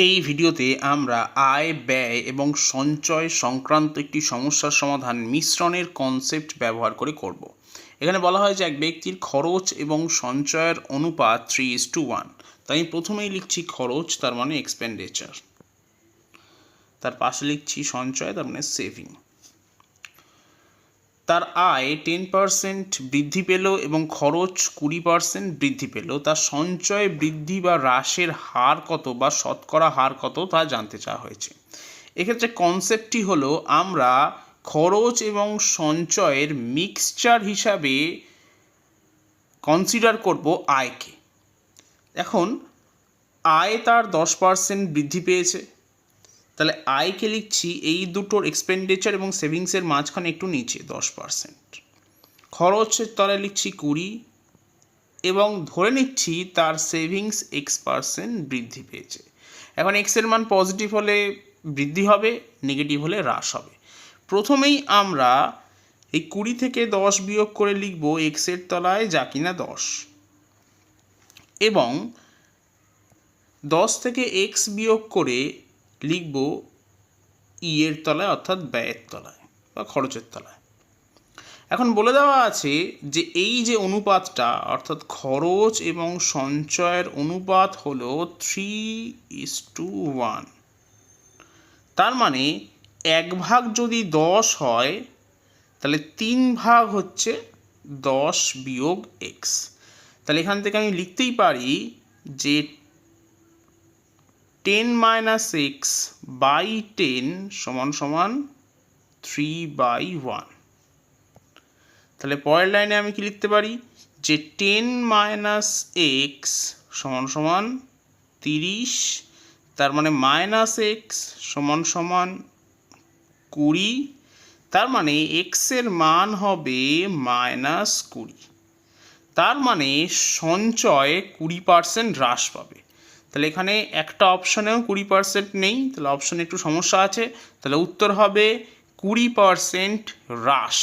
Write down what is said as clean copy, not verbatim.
এই ভিডিওতে আমরা আয় ব্যয় এবং সঞ্চয় সংক্রান্ত একটি সমস্যার সমাধান মিশ্রণের কনসেপ্ট ব্যবহার করে করব। এখানে বলা হয় যে এক ব্যক্তির খরচ এবং সঞ্চয়ের অনুপাত 3:1। তাই আমি প্রথমেই লিখছি খরচ, তার মানে এক্সপেন্ডিচার, তার পাশে লিখছি সঞ্চয়, তার মানে সেভিং। তার আয় 10% বৃদ্ধি পেল এবং খরচ 20% বৃদ্ধি পেল। তার সঞ্চয় বৃদ্ধি বা হ্রাসের হার কত বা শতকরা হার কত তা জানতে চাওয়া হয়েছে। এক্ষেত্রে কনসেপ্টটি হলো আমরা খরচ এবং সঞ্চয়ের মিক্সচার হিসাবে কনসিডার করব আয়কে। এখন আয় তার 10% বৃদ্ধি পেয়েছে, তাহলে আয়কে লিখছি এই দুটোর এক্সপেন্ডিচার এবং সেভিংসের মাঝখানে একটু নিচে 10%। খরচের তলায় লিখছি 20 এবং ধরে নিচ্ছি তার সেভিংস X% বৃদ্ধি পেয়েছে। এখন এক্সের মান পজিটিভ হলে বৃদ্ধি হবে, নেগেটিভ হলে হ্রাস হবে। প্রথমেই আমরা এই 20 থেকে 10 বিয়োগ করে লিখব এক্সের তলায় যা কিনা 10, এবং 10 থেকে এক্স বিয়োগ করে লিখব ই এর তলায়, অর্থাৎ ব্যয়ের তলায় বা খরচের তলায়। এখন বলে দেওয়া আছে যে এই যে অনুপাতটা, অর্থাৎ খরচ এবং সঞ্চয়ের অনুপাত হলো 3:1। তার মানে 1 ভাগ যদি 10 হয় তাহলে 3 ভাগ হচ্ছে 10 বিয়োগ এক্স। তাহলে এখান থেকে আমি লিখতেই পারি যে 10-x/10 সমান 3/1। তাহলে পরের লাইনে আমি কি লিখতে পারি যে 10 - x সমান 30, তার মানে -x সমান 20, তার মানে x এর মান হবে -20। তার মানে সঞ্চয় 20% হ্রাস পাবে। তাহলে এখানে একটা অপশানেও 20% নেই, তাহলে অপশানে একটু সমস্যা আছে। তাহলে উত্তর হবে 20% হ্রাস।